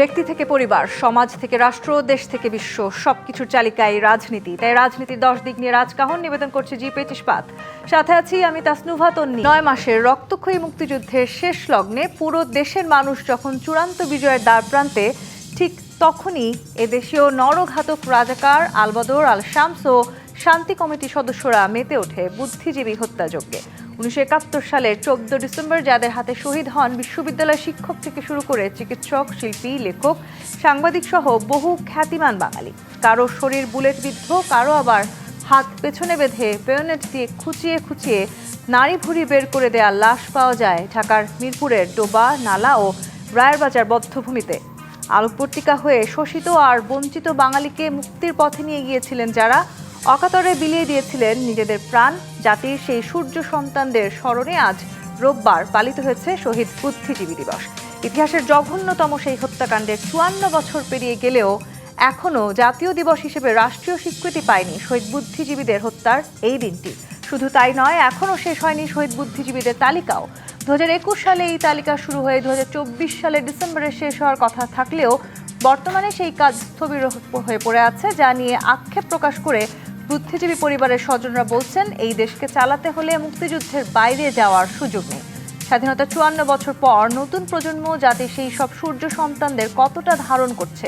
ব্যক্তি থেকে পরিবার, সমাজ থেকে রাষ্ট্র, দেশ থেকে বিশ্ব, সবকিছুর চালিকায় রাজনীতি। তাই রাজনীতির 10 দিক নিয়ে রাজকাহন নিবেদন করছে জি25 ইস্পাত। সাথে আছি আমি তাসনুভা তন্নি। 9 মাসের রক্তক্ষয়ী মুক্তিযুদ্ধের শেষ লগ্নে পুরো দেশের মানুষ যখন চূড়ান্ত বিজয়ের দ্বারপ্রান্তে, ঠিক তখনই এদেশীয় নরঘাতক রাজাকার আলবদর আল শামস ও শান্তি কমিটির সদস্যরা মেতে ওঠে বুদ্ধিজীবী হত্যাযজ্ঞে। 1971 সালের 14 ডিসেম্বর যাদের হাতে শহীদ হন বিশ্ববিদ্যালয় শিক্ষক থেকে শুরু করে চিকিৎসক, শিল্পী, লেখক, সাংবাদিক সহ বহু খ্যাতিমান বাঙালি। কারো শরীর বুলেট বিদ্ধ, কারো আবার হাত পেছনে বেঁধে বেয়োনেট দিয়ে খুঁচিয়ে খুঁচিয়ে নাড়ি ভুঁড়ি বের করে দেয়া লাশ পাওয়া যায় ঢাকার মিরপুরের ডোবা, নালা ও রায়েরবাজার বধ্যভূমিতে। আলোকবর্তিকা হয়ে শোষিত আর বঞ্চিত বাঙালিকে মুক্তির পথে নিয়ে গিয়েছিলেন যারা, অকাতরে বিলিয়ে দিয়েছিলেন নিজেদের প্রাণ। জাতির সেই সূর্য সন্তানদের স্মরণে আজ রোববার পালিত হয়েছে শহীদ বুদ্ধিজীবী দিবস। ইতিহাসের জঘন্যতম সেই হত্যাকাণ্ডের 54 বছর পেরিয়ে গেলেও এখনও জাতীয় দিবস হিসেবে রাষ্ট্রীয় স্বীকৃতি পায়নি শহীদ বুদ্ধিজীবীদের হত্যার এই দিনটি। শুধু তাই নয়, এখনও শেষ হয়নি শহীদ বুদ্ধিজীবীদের তালিকাও। 2021 সালে এই তালিকা শুরু হয়ে 2024 সালের ডিসেম্বরে শেষ হওয়ার কথা থাকলেও বর্তমানে সেই কাজ স্থবির হয়ে পড়ে আছে, যা নিয়ে আক্ষেপ প্রকাশ করে বুদ্ধিজীবী পরিবারের স্বজনরা বলছেন, এই দেশকে চালাতে হলে মুক্তিযুদ্ধের বাইরে যাওয়ার সুযোগ নেই। স্বাধীনতার 54 বছর পর নতুন প্রজন্ম জাতির সেই সব সূর্য সন্তানদের কতটা ধারণ করছে,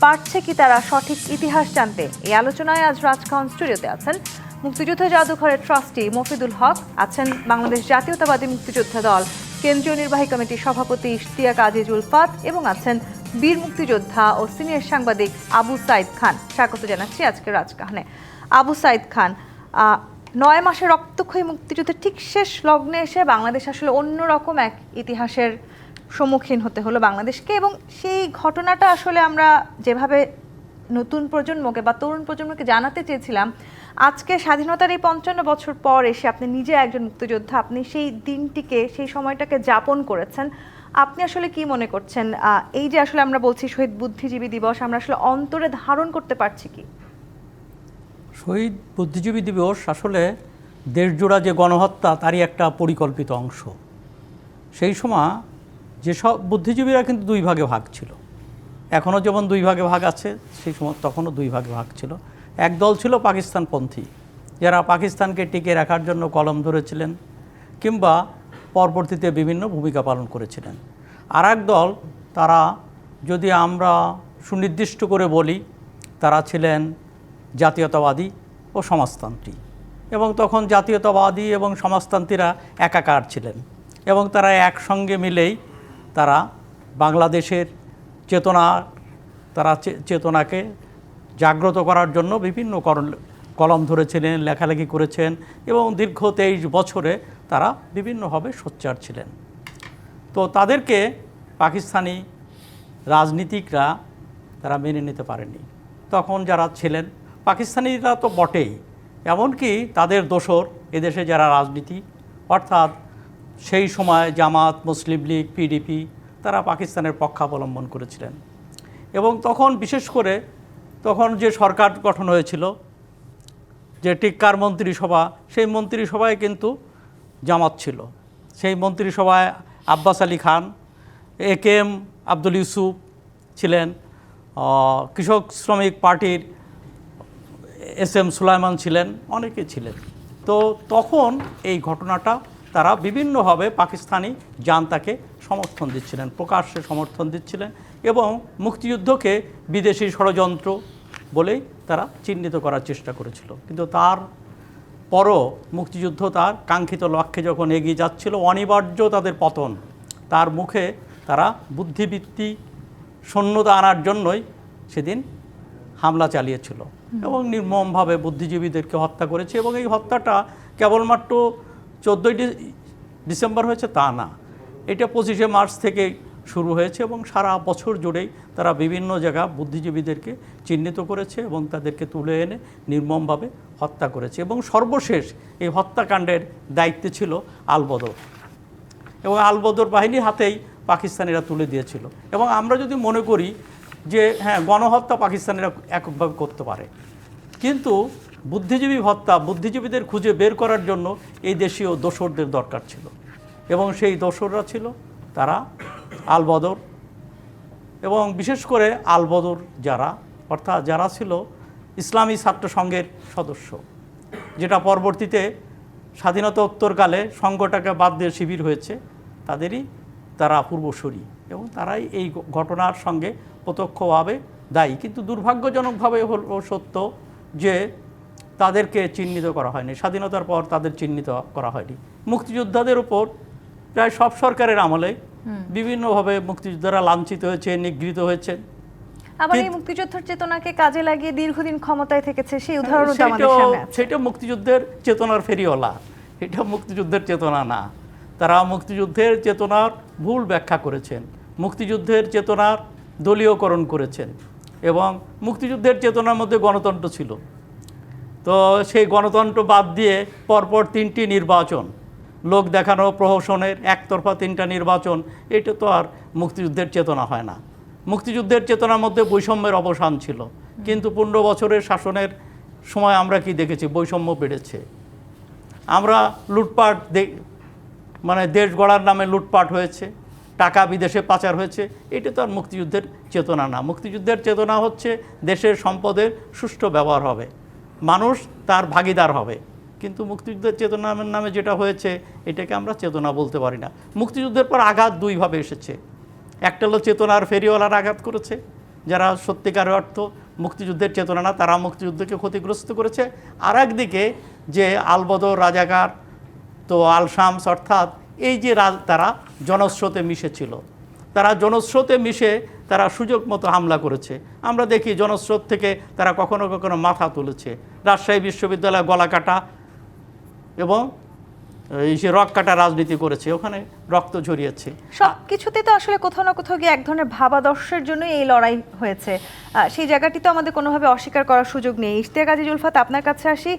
পারছে কি তারা সঠিক ইতিহাস জানতে? এই আলোচনায় আজ রাজকাহন স্টুডিওতে আছেন মুক্তিযুদ্ধ জাদুঘরের ট্রাস্টি মফিদুল হক, আছেন বাংলাদেশ জাতীয়তাবাদী মুক্তিযোদ্ধা দল কেন্দ্রীয় নির্বাহী কমিটির সভাপতি ইশতিয়াক আজিজুল ফাত এবং আছেন বীর মুক্তিযোদ্ধা ও সিনিয়র সাংবাদিক আবু সাইদ খান। স্বাগত জানাচ্ছি আজকে রাজকাহনে। আবু সাইদ খান, 9 মাসের রক্তক্ষয়ী মুক্তিযুদ্ধের ঠিক শেষ লগ্নে এসে বাংলাদেশ আসলে অন্যরকম এক ইতিহাসের সম্মুখীন হতে হলো বাংলাদেশকে, এবং সেই ঘটনাটা আসলে আমরা যেভাবে নতুন প্রজন্মকে বা তরুণ প্রজন্মকে জানাতে চেয়েছিলাম, আজকে স্বাধীনতার এই 55 বছর পর এসে আপনি নিজে একজন মুক্তিযোদ্ধা, আপনি সেই দিনটিকে, সেই সময়টাকে যাপন করেছেন। আপনি আসলে কি মনে করছেন, এই যে আসলে আমরা বলছি শহীদ বুদ্ধিজীবী দিবস, আমরা আসলে অন্তরে ধারণ করতে পারছি কি? শহীদ বুদ্ধিজীবী দিবস আসলে দেশজোড়া যে গণহত্যা তারই একটা পরিকল্পিত অংশ। সেই সময় যেসব বুদ্ধিজীবীরা কিন্তু 2 ভাগে ভাগ ছিল, এখনও যেমন 2 ভাগে ভাগ আছে, সেই সময় তখনও 2 ভাগে ভাগ ছিল। এক দল ছিল পাকিস্তানপন্থী, যারা পাকিস্তানকে টিকে রাখার জন্য কলম ধরেছিলেন কিংবা পরবর্তীতে বিভিন্ন ভূমিকা পালন করেছিলেন। আর এক দল, তারা যদি আমরা সুনির্দিষ্ট করে বলি, তারা ছিলেন জাতীয়তাবাদী ও সমাজতান্ত্রিক। এবং তখন জাতীয়তাবাদী এবং সমাজতান্ত্রীরা একাকার ছিলেন এবং তারা একসঙ্গে মিলেই তারা বাংলাদেশের চেতনাকে জাগ্রত করার জন্য বিভিন্ন কলম ধরেছিলেন, লেখালেখি করেছেন এবং দীর্ঘ 23 বছরে তারা বিভিন্নভাবে সোচ্চার ছিলেন। তো তাদেরকে পাকিস্তানি রাজনীতিকরা তারা মেনে নিতে পারেনি। তখন যারা ছিলেন পাকিস্তানিরা তো বটেই, এমনকি তাদের দোসর এদেশে যারা রাজনীতি, অর্থাৎ সেই সময় জামাত, মুসলিম লীগ, পিডিপি, তারা পাকিস্তানের পক্ষাবলম্বন করেছিলেন। এবং তখন বিশেষ করে তখন যে সরকার গঠন হয়েছিল, যে টিক্কার মন্ত্রিসভা, সেই মন্ত্রিসভায় কিন্তু জামাত ছিল। সেই মন্ত্রিসভায় আব্বাস আলী খান, একেএম আব্দুল ইউসুফ ছিলেন, কৃষক শ্রমিক পার্টির এসএম সুলাইমান ছিলেন, অনেকে ছিলেন। তো তখন এই ঘটনাটা তারা বিভিন্নভাবে পাকিস্তানি জান্তাকে সমর্থন দিচ্ছিলেন, প্রকাশ্যে সমর্থন দিচ্ছিলেন এবং মুক্তিযুদ্ধকে বিদেশি ষড়যন্ত্র বলেই তারা চিহ্নিত করার চেষ্টা করেছিল। কিন্তু তার পরও মুক্তিযুদ্ধ তার কাঙ্ক্ষিত লক্ষ্যে যখন এগিয়ে যাচ্ছিল, অনিবার্য তাদের পতন, তার মুখে তারা বুদ্ধিবৃত্তি শূন্যতা আনার জন্যই সেদিন হামলা চালিয়েছিল এবং নির্মমভাবে বুদ্ধিজীবীদেরকে হত্যা করেছে। এবং এই হত্যাটা কেবলমাত্র 14 ডিসেম্বর হয়েছে তা না, এটা 25শে মার্চ থেকে শুরু হয়েছে এবং সারা বছর জুড়েই তারা বিভিন্ন জায়গা বুদ্ধিজীবীদেরকে চিহ্নিত করেছে এবং তাদেরকে তুলে এনে নির্মমভাবে হত্যা করেছে। এবং সর্বশেষ এই হত্যাকাণ্ডের দায়িত্বে ছিল আলবদর, এবং আলবদর বাহিনীর হাতেই পাকিস্তানিরা তুলে দিয়েছিল। এবং আমরা যদি মনে করি যে হ্যাঁ, গণহত্যা পাকিস্তানিরা এককভাবে করতে পারে, কিন্তু বুদ্ধিজীবী হত্যা, বুদ্ধিজীবীদের খুঁজে বের করার জন্য এই দেশীয় দোসরদের দরকার ছিল। এবং সেই দোসররা ছিল তারা আলবদর, এবং বিশেষ করে আলবদর যারা, অর্থাৎ যারা ছিল ইসলামী ছাত্র সংঘের সদস্য, যেটা পরবর্তীতে স্বাধীনতা উত্তরকালে সংঘটাকে বাদ দিয়ে শিবির হয়েছে, তারা পূর্বসূরি এবং তারাই এই ঘটনার সঙ্গে প্রত্যক্ষভাবে দায়ী। কিন্তু দুর্ভাগ্যজনকভাবে হলো সত্য যে তাদেরকে চিহ্নিত করা হয়নি, স্বাধীনতার পর তাদের চিহ্নিত করা হয়নি। মুক্তিযোদ্ধাদের উপর প্রায় সব সরকারের আমলে বিভিন্নভাবে মুক্তিযোদ্ধারা লাঞ্ছিত হয়েছে, নিগৃহীত হয়েছে। আবার এই মুক্তিযুদ্ধের চেতনাকে কাজে লাগিয়ে দীর্ঘদিন ক্ষমতায় থেকেছে, সেই উদাহরণও তো আমাদের সামনে আছে। সেটা মুক্তিযুদ্ধের চেতনার ফেরিওয়ালা, এটা মুক্তিযুদ্ধের চেতনা না। তারা মুক্তিযুদ্ধের চেতনার ভুল ব্যাখ্যা করেছেন, মুক্তিযুদ্ধের চেতনার দলীয়করণ করেছেন এবং মুক্তিযুদ্ধের চেতনার মধ্যে গণতন্ত্র ছিল। তো সেই গণতন্ত্র বাদ দিয়ে পরপর 3টি নির্বাচন, লোক দেখানো প্রহসনের একতরফা 3টা নির্বাচন, এটা তো আর মুক্তিযুদ্ধের চেতনা হয় না। মুক্তিযুদ্ধের চেতনার মধ্যে বৈষম্যের অবসান ছিল, কিন্তু 15 বছরের শাসনের সময় আমরা কি দেখেছি? বৈষম্য বেড়েছে। আমরা লুটপাট, মানে দেশ গড়ার নামে লুটপাট হয়েছে, টাকা বিদেশে পাচার হয়েছে, এটা তো আর মুক্তিযুদ্ধের চেতনা না। মুক্তিযুদ্ধের চেতনা হচ্ছে দেশের সম্পদের সুষ্ঠু ব্যবহার হবে, মানুষ তার ভাগিদার হবে। কিন্তু মুক্তিযুদ্ধের চেতনার নামে যেটা হয়েছে, এটাকে আমরা চেতনা বলতে পারি না। মুক্তিযুদ্ধের পর আঘাত দুইভাবে এসেছে। একটা হলো চেতনার ফেরিওয়ালার আঘাত করেছে, যারা সত্যিকারের অর্থ মুক্তিযুদ্ধের চেতনা না, তারা মুক্তিযুদ্ধকে ক্ষতিগ্রস্ত করেছে। আর একদিকে যে আলবদর, রাজাকার, তো আল শামস, অর্থাৎ এই যে তারা জনস্রোতে মিশেছিল, তারা জনস্রোতে মিশে তারা সুযোগ মতো হামলা করেছে। আমরা দেখি জনস্রোত থেকে তারা কখনো কখনো মাথা তুলেছে। রাজশাহী বিশ্ববিদ্যালয়ে গলা কাটা এবং এই যে রক কাটা রাজনীতি করেছে, ওখানে রক্ত ঝরিয়েছে। সব কিছুতে তো আসলে কোথাও না কোথাও গিয়ে এক ধরনের ভাবাদর্শের জন্যই এই লড়াই হয়েছে, সেই জায়গাটি তো আমাদের কোনোভাবে অস্বীকার করার সুযোগ নেই। ইশতিয়াক গাজী জুলফাত, আপনার কাছে আসি।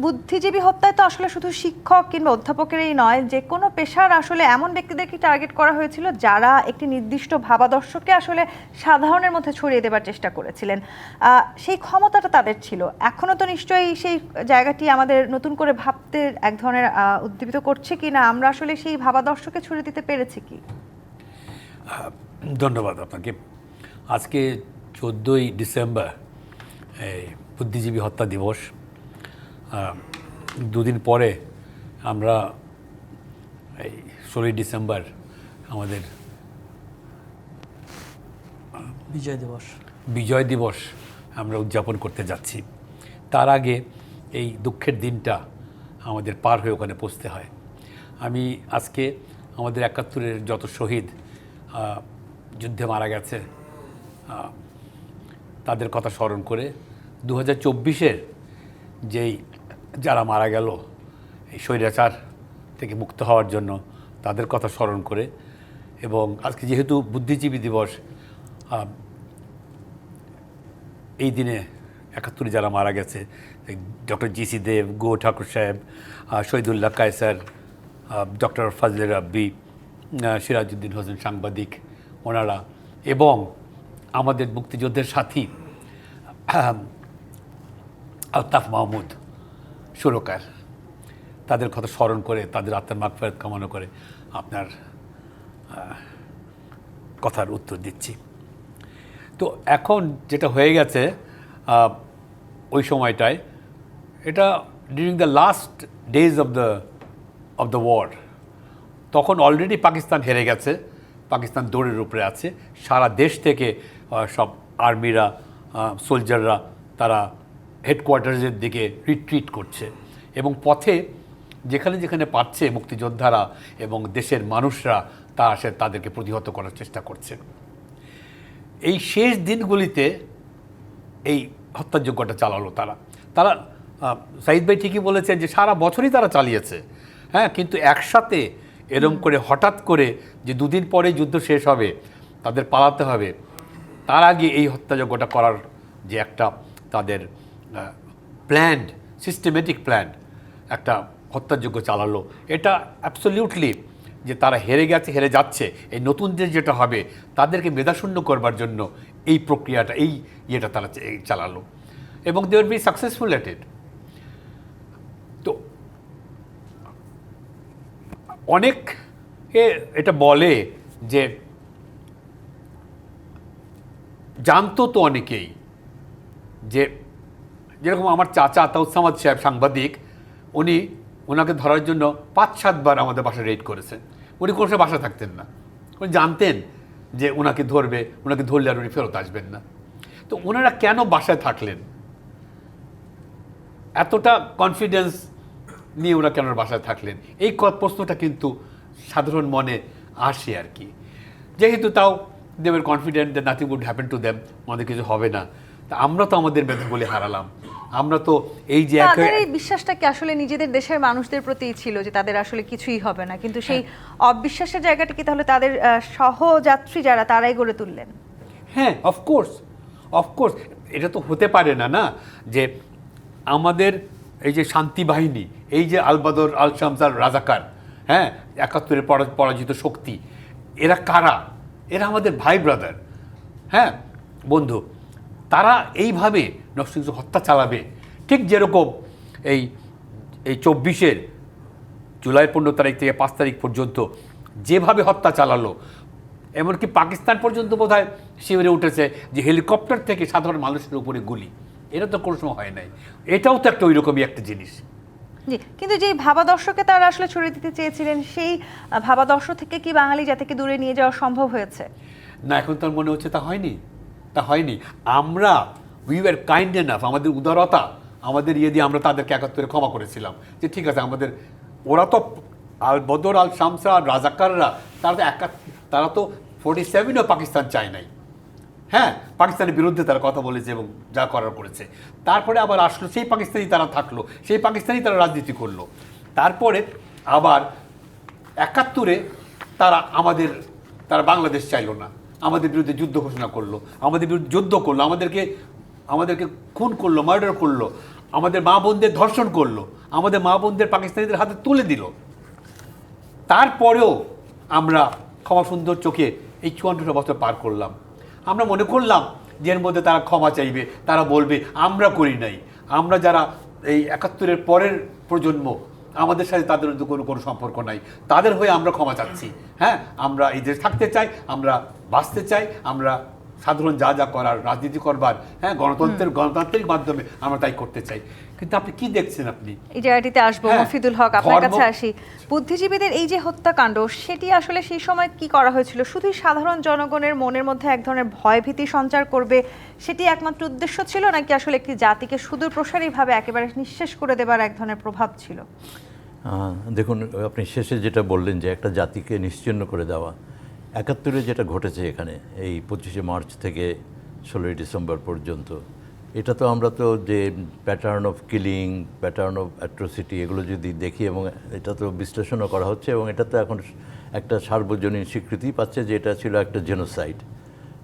বুদ্ধিজীবী হত্যায় তো আসলে শুধু শিক্ষক কিংবা অধ্যাপকেরই নয়, যে কোনো পেশার আসলে এমন ব্যক্তিদেরকে টার্গেট করা হয়েছিল যারা একটি নির্দিষ্ট ভাবাদর্শকে আসলে সাধারণের মধ্যে ছড়িয়ে দেবার চেষ্টা করেছিলেন। সেই ক্ষমতাটা তাদের ছিল। এখনও তো নিশ্চয়ই সেই জায়গাটি আমাদের নতুন করে ভাবতে এক ধরনের উদ্দীপিত করছে কি না, আমরা আসলে সেই ভাবাদর্শকে ছড়িয়ে দিতে পেরেছি কি? ধন্যবাদ আপনাকে। আজকে 14ই ডিসেম্বর, এই বুদ্ধিজীবী হত্যা দিবস। দুদিন পরে আমরা এই 16ই ডিসেম্বর আমাদের বিজয় দিবস আমরা উদযাপন করতে যাচ্ছি। তার আগে এই দুঃখের দিনটা আমাদের পার হয়ে ওখানে পৌঁছতে হয়। আমি আজকে আমাদের 71-এর যত শহীদ যুদ্ধে মারা গেছে তাদের কথা স্মরণ করে 2024-এর যেই যারা মারা গেল এই স্বৈরাচার থেকে মুক্ত হওয়ার জন্য, তাদের কথা স্মরণ করে, এবং আজকে যেহেতু বুদ্ধিজীবী দিবস, এই দিনে 71-এ যারা মারা গেছে, ডক্টর জি.সি. দেব, গো ঠাকুর সাহেব, শহীদুল্লাহ কায়সার, ডক্টর ফজলে রাব্বি, সিরাজউদ্দিন হোসেন সাংবাদিক, ওনারা, এবং আমাদের মুক্তিযুদ্ধের সাথী আলতাফ মাহমুদ সুরকার, তাদের কথা স্মরণ করে, তাদের আত্মার মাগফিরাত কামনা করে আপনার কথার উত্তর দিচ্ছি। তো এখন যেটা হয়ে গেছে ওই সময়টায়, এটা during the last days of the war, তখন অলরেডি পাকিস্তান হেরে গেছে, পাকিস্তান দৌড়ের উপরে আছে। সারা দেশ থেকে সব আর্মিরা, সোলজাররা তারা হেডকোয়ার্টার্সের দিকে রিট্রিট করছে, এবং পথে যেখানে যেখানে পাচ্ছে মুক্তিযোদ্ধারা এবং দেশের মানুষরা তা আসে তাদেরকে প্রতিহত করার চেষ্টা করছে। এই শেষ দিনগুলিতে এই হত্যাযজ্ঞটা চালালো তারা সাঈদ ভাই ঠিকই বলেছেন যে সারা বছরই তারা চালিয়েছে, হ্যাঁ, কিন্তু একসাথে এরম করে হঠাৎ করে যে দুদিন পরে যুদ্ধ শেষ হবে, তাদের পালাতে হবে, তার আগে এই হত্যাযজ্ঞটা করার যে একটা তাদের প্ল্যান্ড, সিস্টেমেটিক প্ল্যান একটা হত্যাযজ্ঞ চালালো, এটা অ্যাবসলিউটলি যে তারা হেরে গেছে, হেরে যাচ্ছে, এই নতুন দেশ যেটা হবে তাদেরকে মেধাশূন্য করবার জন্য এই প্রক্রিয়াটা, এই ইয়েটা তারা চালালো, এবং they are very successful at it. তো অনেক এটা বলে যে জানতো তো অনেকেই যে, যেরকম আমার চাচা তাউসামাদ সাহেব সাংবাদিক, ওনাকে ধরার জন্য 5-7 বার আমাদের বাসায় রেড করেছেন। উনি কোনো সময় বাসায় থাকতেন না, উনি জানতেন যে ওনাকে ধরবে, ওনাকে ধরলে আর উনি ফেরত আসবেন না। তো ওনারা কেন বাসায় থাকলেন, এতটা কনফিডেন্স নিয়ে ওরা কেন বাসায় থাকলেন, এই প্রশ্নটা কিন্তু সাধারণ মনে আসে আর কি। যেহেতু তাও they were confident that nothing would happen to them, আমাদের কিছু হবে না। তা আমরা তো আমাদের মেধা বলে হারালাম। আমরা তো এই যে তাদের এই বিশ্বাসটা কি আসলে নিজেদের দেশের মানুষদের প্রতিই ছিল যে তাদের আসলে কিছুই হবে না, কিন্তু সেই অবিশ্বাসের জায়গাটা কি তাহলে তাদের সহযাত্রী যারা তারাই গড়ে তুললেন? হ্যাঁ, অফকোর্স, এটা তো হতে পারে না না যে আমাদের এই যে শান্তি বাহিনী, এই যে আল বদর, আল শামস, আল রাজাকার, হ্যাঁ, 71-এর পরাজিত শক্তি, এরা কারা? এরা আমাদের ভাই ব্রাদার, হ্যাঁ, বন্ধু। তারা এইভাবে নৃশংস হত্যা চালাবে, ঠিক যেরকম এই 24-এর জুলাই 15 তারিখ থেকে 5 তারিখ পর্যন্ত যেভাবে হত্যা চালালো, এমনকি পাকিস্তান পর্যন্ত বোধহয় শিবিরে উঠেছে যে হেলিকপ্টার থেকে সাধারণ মানুষের উপরে গুলি। এটা তো কোনো সময় হয় নাই। এটাও তো একটা ওইরকমই একটা জিনিস। জি, কিন্তু যে ভাবাদর্শকে তারা আসলে ছড়িয়ে দিতে চেয়েছিলেন, সেই ভাবাদর্শ থেকে কি বাঙালি জাতিকে দূরে নিয়ে যাওয়া সম্ভব হয়েছে? না, এখন তার মনে হচ্ছে তা হয়নি। আমরা উই ওয়ার কাইন্ড এনাফ, আমাদের উদারতা, আমাদের দিয়ে আমরা তাদেরকে 71-এ ক্ষমা করেছিলাম যে ঠিক আছে, আমাদের ওরা তো আল বদর, আল শামসা, রাজাকাররা, তারা তো 47-ও পাকিস্তান চায় নাই। হ্যাঁ, পাকিস্তানের বিরুদ্ধে তারা কথা বলেছে এবং যা করার করেছে। তারপরে আবার আসলো সেই পাকিস্তানি, তারা থাকলো সেই পাকিস্তানি, তারা রাজনীতি করলো। তারপরে আবার 71-এ তারা বাংলাদেশ চাইলো না, আমাদের বিরুদ্ধে যুদ্ধ ঘোষণা করলো, আমাদের বিরুদ্ধে যুদ্ধ করলো, আমাদেরকে খুন করলো, মার্ডার করলো, আমাদের মা বোনদের ধর্ষণ করলো, আমাদের মা বোনদের পাকিস্তানিদের হাতে তুলে দিল। তারপরেও আমরা ক্ষমা সুন্দর চোখে এই 54 বছর পার করলাম। আমরা মনে করলাম যে এর মধ্যে তারা ক্ষমা চাইবে, তারা বলবে আমরা করি নাই, আমরা যারা এই 71-এর পরের প্রজন্ম, আমাদের সাথে তাদের কোনো সম্পর্ক নাই, তাদের হয়ে আমরা ক্ষমা চাচ্ছি। হ্যাঁ, আমরা এই দেশে থাকতে চাই, আমরা বাঁচতে চাই, আমরা সাধারণ যা করার, রাজনীতি করবার, হ্যাঁ, গণতান্ত্রিক মাধ্যমে আমরা তাই করতে চাই। কিন্তু আপনি কি দেখছেন? আপনি এই জায়গাটিতে আসবো, মফিদুল হক, আপনার কাছে আসি। বুদ্ধিজীবীদের এই যে হত্যাকাণ্ড, সেটি আসলে সেই সময় কি করা হয়েছিল? শুধুই সাধারণ জনগণের মনের মধ্যে এক ধরনের ভয়ভীতি সঞ্চার করবে, সেটি একমাত্র উদ্দেশ্য ছিল, নাকি আসলে একটি জাতিকে সুদূর প্রসারীভাবে একেবারে নিঃশেষ করে দেবার এক ধরনের প্রভাব ছিল? দেখুন, আপনি শেষে যেটা বললেন যে একটা জাতিকে নিশ্চিহ্ন করে দেওয়া, 71-এ যেটা ঘটেছে এখানে এই 25শে মার্চ থেকে 16ই ডিসেম্বর পর্যন্ত, এটা তো আমরা তো যে pattern of killing, pattern of atrocity, এগুলো যদি দেখি, এবং এটা তো বিশ্লেষণও করা হচ্ছে, এবং এটা তো এখন একটা সার্বজনীন স্বীকৃতি পাচ্ছে যে এটা ছিল একটা জেনোসাইড।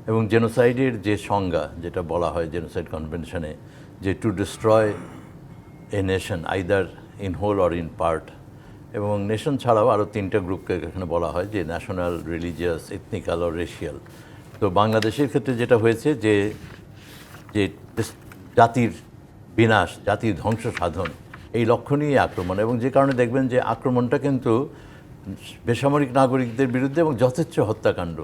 এবং জেনোসাইডের যে সংজ্ঞা, যেটা বলা হয় জেনোসাইড কনভেনশনে, যে to destroy a nation either in whole or in part, এবং নেশন ছাড়াও আরও 3টা গ্রুপকে এখানে বলা হয়, যে ন্যাশনাল, রিলিজিয়াস, এথনিক্যাল ও রেশিয়াল। তো বাংলাদেশের ক্ষেত্রে যেটা হয়েছে যে জাতির বিনাশ, জাতির ধ্বংস সাধন, এই লক্ষ্য নিয়ে আক্রমণ, এবং যে কারণে দেখবেন যে আক্রমণটা কিন্তু বেসামরিক নাগরিকদের বিরুদ্ধে এবং যথেচ্ছ হত্যাকাণ্ড।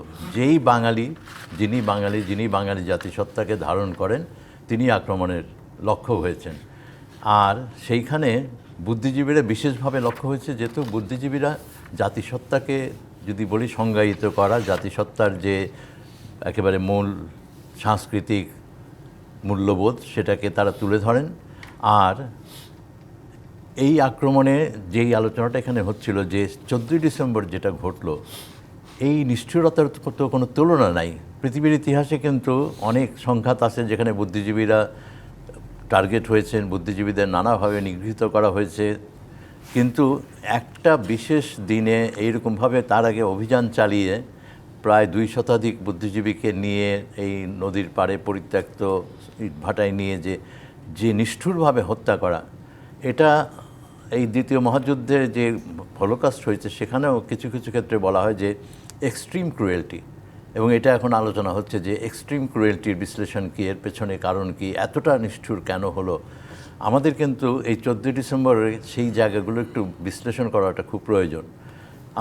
যিনি বাঙালি জাতিসত্তাকে ধারণ করেন, তিনি আক্রমণের লক্ষ্য হয়েছেন। আর সেইখানে বুদ্ধিজীবীরা বিশেষভাবে লক্ষ্য হয়েছে, যেহেতু বুদ্ধিজীবীরা জাতিসত্তাকে যদি বলি সংজ্ঞায়িত করা, জাতিসত্তার যে একেবারে মূল সাংস্কৃতিক মূল্যবোধ, সেটাকে তারা তুলে ধরেন। আর এই আক্রমণে যেই আলোচনাটা এখানে হচ্ছিল, যে 14ই ডিসেম্বর যেটা ঘটলো, এই নিষ্ঠুরতার তো কোনো তুলনা নাই। পৃথিবীর ইতিহাসে কিন্তু অনেক সংঘাত আছে যেখানে বুদ্ধিজীবীরা টার্গেট হয়েছেন, বুদ্ধিজীবীদের নানাভাবে নিগৃহীত করা হয়েছে, কিন্তু একটা বিশেষ দিনে এইরকমভাবে তার আগে অভিযান চালিয়ে প্রায় 2 শতাধিক বুদ্ধিজীবীকে নিয়ে এই নদীর পাড়ে পরিত্যক্ত ইটভাটায় নিয়ে যে নিষ্ঠুরভাবে হত্যা করা, এটা এই দ্বিতীয় মহাযুদ্ধের যে হলোকস্ট হয়েছে সেখানেও কিছু কিছু ক্ষেত্রে বলা হয় যে এক্সট্রিম ক্রুয়েলটি। এবং এটা এখন আলোচনা হচ্ছে যে এক্সট্রিম ক্রুয়েলটির বিশ্লেষণ কী, এর পেছনে কারণ কি, এতটা নিষ্ঠুর কেন হলো। আমাদের কিন্তু এই 14ই ডিসেম্বরে সেই জায়গাগুলো একটু বিশ্লেষণ করাটা খুব প্রয়োজন।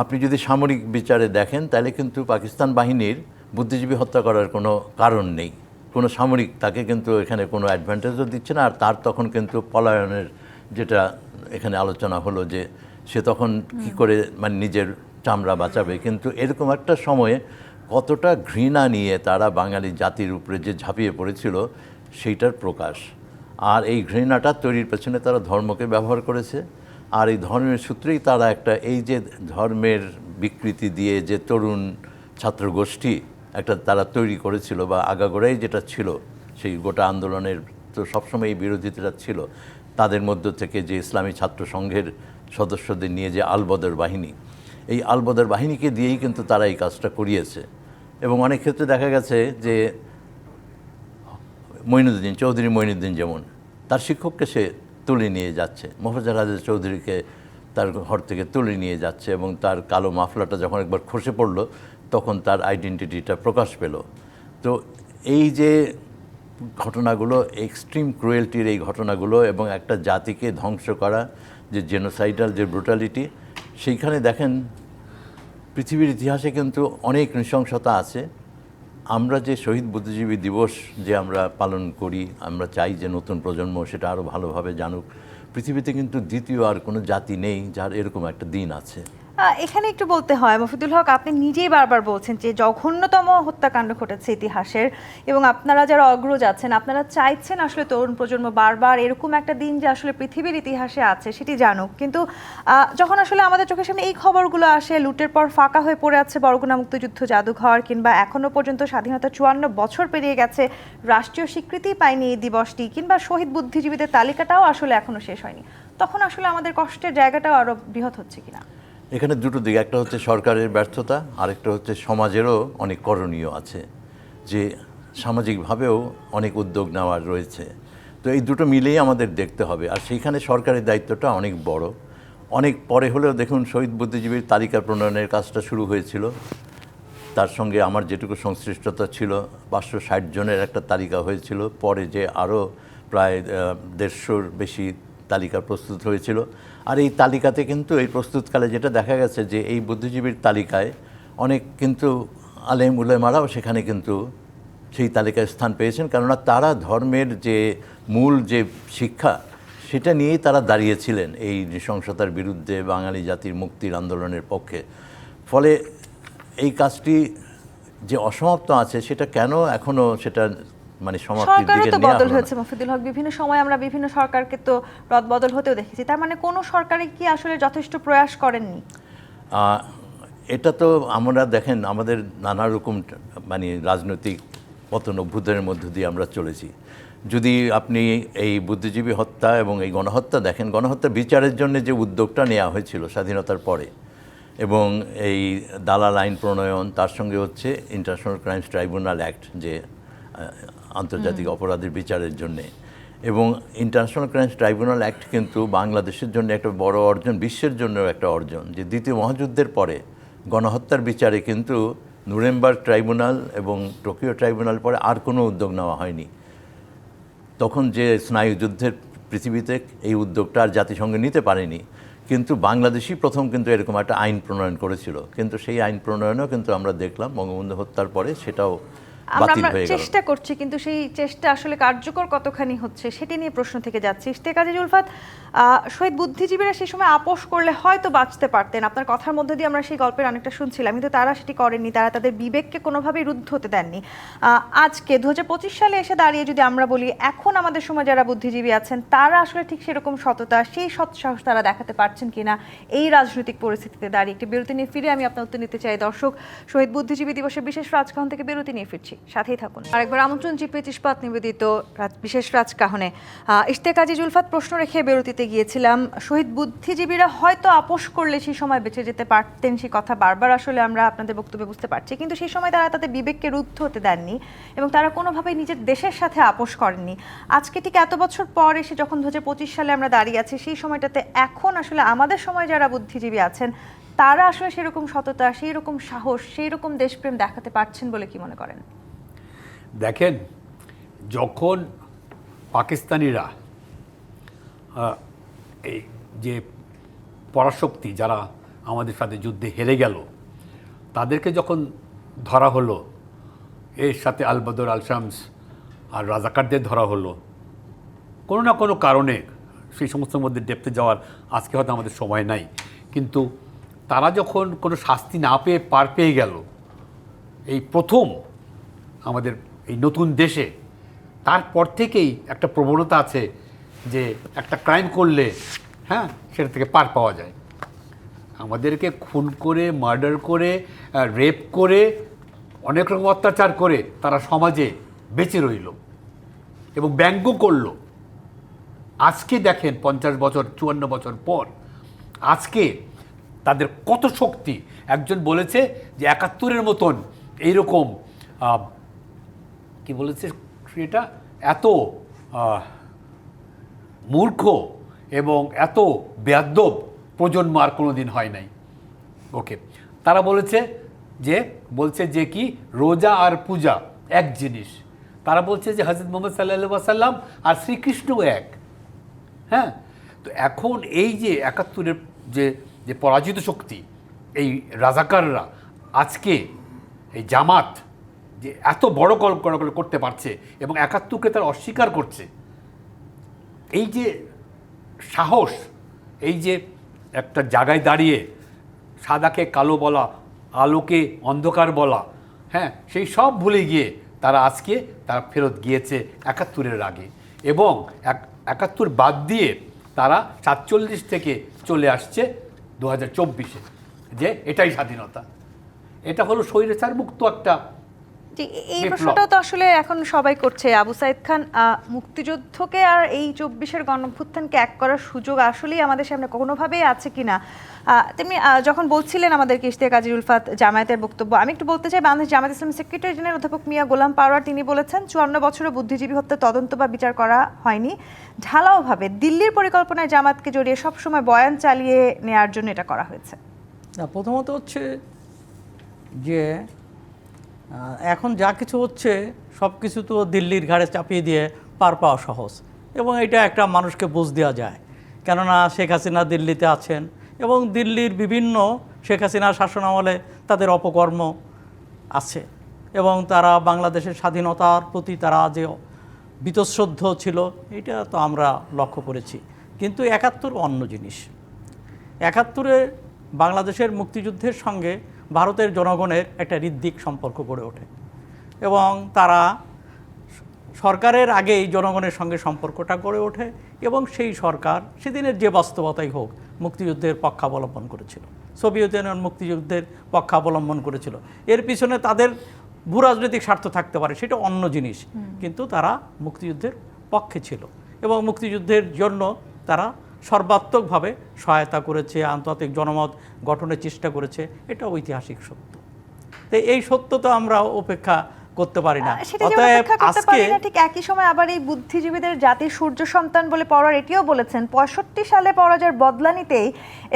আপনি যদি সামরিক বিচারে দেখেন, তাহলে কিন্তু পাকিস্তান বাহিনীর বুদ্ধিজীবী হত্যা করার কোনো কারণ নেই। কোনো সামরিক তাকে কিন্তু এখানে কোনো অ্যাডভান্টেজও দিচ্ছে না। আর তার তখন কিন্তু পলায়নের যেটা এখানে আলোচনা হলো যে সে তখন কি করে মানে নিজের চামড়া বাঁচাবে, কিন্তু এরকম একটা সময়ে কতটা ঘৃণা নিয়ে তারা বাঙালি জাতির উপরে যে ঝাঁপিয়ে পড়েছিল সেইটার প্রকাশ। আর এই ঘৃণাটা তৈরির পেছনে তারা ধর্মকে ব্যবহার করেছে। আর এই ধর্মের সূত্রেই তারা একটা এই যে ধর্মের বিকৃতি দিয়ে যে তরুণ ছাত্র গোষ্ঠী একটা তারা তৈরি করেছিল বা আগাগোড়াই যেটা ছিল সেই গোটা আন্দোলনের, তো সবসময় এই বিরোধিতাটা ছিল। তাদের মধ্য থেকে যে ইসলামী ছাত্র সংঘের সদস্যদের নিয়ে যে আলবদর বাহিনী, এই আলবদর বাহিনীকে দিয়েই কিন্তু তারা এই কাজটা করিয়েছে। এবং অনেক ক্ষেত্রে দেখা গেছে যে চৌধুরী মঈনুদ্দিন যেমন তার শিক্ষককে সে তুলে নিয়ে যাচ্ছে, মোফাজ্জল হায়দার চৌধুরীকে তার ঘর থেকে তুলে নিয়ে যাচ্ছে, এবং তার কালো মাফলাটা যখন একবার খসে পড়লো তখন তার আইডেন্টিটিটা প্রকাশ পেল। তো এই যে ঘটনাগুলো, এক্সট্রিম ক্রুয়েলটির এই ঘটনাগুলো এবং একটা জাতিকে ধ্বংস করা যে জেনোসাইডাল যে ব্রুটালিটি, সেইখানে দেখেন পৃথিবীর ইতিহাসে কিন্তু অনেক নৃশংসতা আছে। আমরা যে শহীদ বুদ্ধিজীবী দিবস যে আমরা পালন করি, আমরা চাই যে নতুন প্রজন্ম সেটা আরও ভালোভাবে জানুক। পৃথিবীতে কিন্তু দ্বিতীয় আর কোনো জাতি নেই যার এরকম একটা দিন আছে। এখানে একটু বলতে হয় মফিদুল হক, আপনি নিজেই বারবার বলছেন যে জঘন্যতম হত্যাকাণ্ড ঘটেছে ইতিহাসের, এবং আপনারা যারা অগ্রজ আছেন আপনারা চাইছেন আসলে তরুণ প্রজন্ম বারবার এরকম একটা দিন যে আসলে পৃথিবীর ইতিহাসে আছে সেটি জানুক। কিন্তু যখন আসলে আমাদের চোখের সামনে এই খবরগুলো আসে, লুটের পর ফাঁকা হয়ে পড়ে আছে বরগুনা মুক্তিযুদ্ধ জাদুঘর, কিংবা এখনো পর্যন্ত স্বাধীনতা 54 বছর পেরিয়ে গেছে, রাষ্ট্রীয় স্বীকৃতি পায়নি এই দিবসটি, কিংবা শহীদ বুদ্ধিজীবীদের তালিকাটাও আসলে এখনো শেষ হয়নি, তখন আসলে আমাদের কষ্টের জায়গাটাও আরো বৃহৎ হচ্ছে কিনা? এখানে দুটো দিক, একটা হচ্ছে সরকারের ব্যর্থতা, আরেকটা হচ্ছে সমাজেরও অনেক করণীয় আছে, যে সামাজিকভাবেও অনেক উদ্যোগ নেওয়ার রয়েছে। তো এই দুটো মিলেই আমাদের দেখতে হবে। আর সেইখানে সরকারের দায়িত্বটা অনেক বড়। অনেক পরে হলেও দেখুন শহীদ বুদ্ধিজীবীর তালিকা প্রণয়নের কাজটা শুরু হয়েছিল, তার সঙ্গে আমার যেটুকু সংশ্লিষ্টতা ছিল 560 জনের একটা তালিকা হয়েছিল। পরে যে আরও প্রায় 150-র বেশি তালিকা প্রস্তুত হয়েছিল। আর এই তালিকাতে কিন্তু এই প্রস্তুতকালে যেটা দেখা গেছে যে এই বুদ্ধিজীবীর তালিকায় অনেক কিন্তু আলেম উলেমারাও সেখানে কিন্তু সেই তালিকায় স্থান পেয়েছেন, কেননা তারা ধর্মের যে মূল যে শিক্ষা সেটা নিয়েই তারা দাঁড়িয়েছিলেন এই নৃশংসতার বিরুদ্ধে, বাঙালি জাতির মুক্তির আন্দোলনের পক্ষে। ফলে এই কাজটি যে অসমাপ্ত আছে সেটা কেন এখনো সেটা মানে সমাপ্তির দিকে সরকারও তো নেওয়া বদল হলো না। হয়েছে মফিদুল হক, বিভিন্ন সময় আমরা বিভিন্ন সরকারকে তো রদবদল হতেও দেখেছি, তার মানে কোনো সরকারই কি আসলে যথেষ্ট প্রয়াস করেননি? এটা তো আমরা দেখেন আমাদের নানা রকম মানে রাজনৈতিক পতন অভ্যুদয়ের মধ্য দিয়ে আমরা চলেছি। যদি আপনি এই বুদ্ধিজীবী হত্যা এবং এই গণহত্যা দেখেন, গণহত্যা বিচারের জন্য যে উদ্যোগটা নেওয়া হয়েছিল স্বাধীনতার পরে, এবং এই দালাল আইন প্রণয়ন, তার সঙ্গে হচ্ছে ইন্টারন্যাশনাল ক্রাইমস ট্রাইব্যুনাল অ্যাক্ট যে আন্তর্জাতিক অপরাধের বিচারের জন্যে, এবং ইন্টারন্যাশনাল ক্রাইমস ট্রাইব্যুনাল অ্যাক্ট কিন্তু বাংলাদেশের জন্য একটা বড় অর্জন, বিশ্বের জন্যও একটা অর্জন, যে দ্বিতীয় মহাযুদ্ধের পরে গণহত্যার বিচারে কিন্তু নুরেমবার্গ ট্রাইব্যুনাল এবং টোকিও ট্রাইব্যুনাল পরে আর কোনো উদ্যোগ নেওয়া হয়নি। তখন যে স্নায়ুযুদ্ধের পৃথিবীতে এই উদ্যোগটা আর জাতিসংঘ নিতে পারেনি, কিন্তু বাংলাদেশই প্রথম কিন্তু এরকম একটা আইন প্রণয়ন করেছিল। কিন্তু সেই আইন প্রণয়নও কিন্তু আমরা দেখলাম বঙ্গবন্ধু হত্যার পরে সেটাও বাতিল হয়ে গেল। চেষ্টা করছি, কিন্তু সেই চেষ্টা আসলে কার্যকর কতখানি হচ্ছে সেটি নিয়ে প্রশ্ন থেকে যাচ্ছে। ইশতেকাজি জুলফাত, শহীদ বুদ্ধিজীবীরা সেই সময় আপোষ করলে হয়তো বাঁচতে পারতেন, আপনার কথার মধ্যে দিয়ে আমরা সেই গল্পের অনেকটা শুনছিলাম, কিন্তু তারা সেটি করেননি, তারা তাদের বিবেককে কোনোভাবেই রুদ্ধ হতে দেননি। আজকে 2025 সালে এসে দাঁড়িয়ে যদি আমরা বলি এখন আমাদের সময় যারা বুদ্ধিজীবী আছেন তারা আসলে ঠিক সেরকম সততা, সেই সৎসাহস তারা দেখাতে পারছেন কিনা এই রাজনৈতিক পরিস্থিতিতে দাঁড়িয়ে? একটি বিরতি নিয়ে ফিরে আমি আপনার উত্তর নিতে চাই। দর্শক, শহীদ বুদ্ধিজীবী দিবসের বিশেষ রাজকাহন থেকে বিরতি নিয়ে ফিরছি, সাথেই থাকুন। আরেকবার আমন্ত্রণ জি25 ইস্পাত নিবেদিত বিশেষ রাজকাহনে। ইশতেকাজি জুলফাত, প্রশ্ন রেখে বিরতিতে গিয়েছিলাম, শহীদ বুদ্ধিজীবীরা হয়তো আপোষ করলে সেই সময় বেঁচে যেতে পারতেন, সেই কথা বারবার আসলে আমরা আপনাদের বক্তব্যে বুঝতে পারছি, কিন্তু সেই সময় তারা তাদের বিবেককে রুদ্ধ হতে দেননি এবং তারা কোনোভাবেই নিজের দেশের সাথে আপোষ করেননি। আজকে ঠিক এত বছর পর এসে যখন 2025 সালে আমরা দাঁড়িয়ে আছি, সেই সময়টাতে এখন আসলে আমাদের সময় যারা বুদ্ধিজীবী আছেন তারা আসলে সেরকম সততা, সেই রকম সাহস, সেই রকম দেশপ্রেম দেখাতে পারছেন বলে কি মনে করেন? দেখেন, যখন পাকিস্তানিরা এই যে পরাশক্তি যারা আমাদের সাথে যুদ্ধে হেরে গেল তাদেরকে যখন ধরা হলো, এর সাথে আল বদর, আল শামস, আর রাজাকারদের ধরা হলো কোনো না কোনো কারণে, সেই সমস্ত মধ্যে ডেপতে যাওয়ার আজকে হয়তো আমাদের সময় নাই, কিন্তু তারা যখন কোনো শাস্তি না পেয়ে পার পেয়ে গেল, এই প্রথম আমাদের এই নতুন দেশে, তারপর থেকেই একটা প্রবণতা আছে যে একটা ক্রাইম করলে হ্যাঁ সেটা থেকে পার পাওয়া যায়। আমাদেরকে খুন করে, মার্ডার করে, রেপ করে, অনেক রকম অত্যাচার করে তারা সমাজে বেঁচে রইল এবং ব্যঙ্গ করল। আজকে দেখেন 50 বছর 54 বছর পর আজকে তাদের কত শক্তি। একজন বলেছে যে 71-এর মতন এইরকম কি বলেছে এটা, এত মূর্খ এবং এত বেয়াদ্দব প্রজন্ম আর কোনো দিন হয় নাই। ওকে, তারা বলছে যে কি রোজা আর পূজা এক জিনিস। তারা বলছে যে হযরত মুহাম্মদ সাল্লাল্লাহু আলাইহি ওয়াসাল্লাম আর শ্রীকৃষ্ণ এক। হ্যাঁ, তো এখন এই যে 71-এর যে পরাজিত শক্তি, এই রাজাকাররা আজকে এই জামাত যে এত বড় কল করতে পারছে এবং 71-কে তারা অস্বীকার করছে, এই যে সাহস, এই যে একটা জায়গায় দাঁড়িয়ে সাদাকে কালো বলা, আলোকে অন্ধকার বলা, হ্যাঁ সেই সব ভুলে গিয়ে তারা আজকে তারা ফেরত গিয়েছে 71-এর আগে, এবং 71 বাদ দিয়ে তারা 47 থেকে চলে আসছে 2024-এ, যে এটাই স্বাধীনতা। এটা হলো স্বৈরাচার মুক্ত একটা জি, এই বিপ্লব। প্রশ্নটাও তো আসলে এখন সবাই করছে। আবু সাইদ খান, মুক্তিযুদ্ধকে আর এই 24-এর গণঅভ্যুত্থানকে এক করার সুযোগ আসলেই আমাদের সামনে কোনোভাবেই আছে কিনা? তেমনি যখন বলছিলেন আমাদেরকে ইশতিয়াক কাজী উলফাত জামায়াতের বক্তব্য, আমি একটু বলতে চাই, বাংলাদেশ জামায়াত ইসলামী সেক্রেটারি জেনারেল অধ্যাপক মিয়া গোলাম পারওয়ার তিনি বলেছেন 54 বছরের বুদ্ধিজীবী হত্যা তদন্ত বা বিচার করা হয়নি, ঢালাওভাবে দিল্লির পরিকল্পনায় জামাতকে জড়িয়ে সবসময় বয়ান চালিয়ে নেওয়ার জন্য এটা করা হয়েছে। না, প্রথমত হচ্ছে যে এখন যা কিছু হচ্ছে সব কিছু তো দিল্লির ঘাড়ে চাপিয়ে দিয়ে পার পাওয়া সহজ, এবং এটা একটা মানুষকে বুঝ দেওয়া যায়। কেননা শেখ হাসিনা দিল্লিতে আছেন এবং দিল্লির বিভিন্ন শেখ হাসিনার শাসনামলে তাদের অপকর্ম আছে, এবং তারা বাংলাদেশের স্বাধীনতার প্রতি তারা যে বীতশ্রদ্ধ ছিল এটা তো আমরা লক্ষ্য করেছি। কিন্তু 71 অন্য জিনিস। 71-এ বাংলাদেশের মুক্তিযুদ্ধের সঙ্গে ভারতের জনগণের একটা হৃদ্যিক সম্পর্ক গড়ে ওঠে, এবং তারা সরকারের আগেই জনগণের সঙ্গে সম্পর্কটা গড়ে ওঠে, এবং সেই সরকার সেদিনের যে বাস্তবতাই হোক মুক্তিযুদ্ধের পক্ষাবলম্বন করেছিল, সোভিয়েত ইউনিয়ন মুক্তিযুদ্ধের পক্ষাবলম্বন করেছিল। এর পিছনে তাদের ভূরাজনৈতিক স্বার্থ থাকতে পারে, সেটা অন্য জিনিস, কিন্তু তারা মুক্তিযুদ্ধের পক্ষে ছিল এবং মুক্তিযুদ্ধের জন্য তারা সর্বাত্মকভাবে সহায়তা করেছে, আন্তর্জাতিক জনমত গঠনের চেষ্টা করেছে। এটা ঐতিহাসিক সত্য। তো এই সত্য তো আমরা উপেক্ষা করতে পারি না। সেটা যেমন উপেক্ষা করতে পারি না, ঠিক একই সময় আবার এই বুদ্ধিজীবীদের জাতির সূর্য সন্তান বলে পড়ার এটিও বলেছেন 65 সালে পরাজয়ের বদলা নিতেই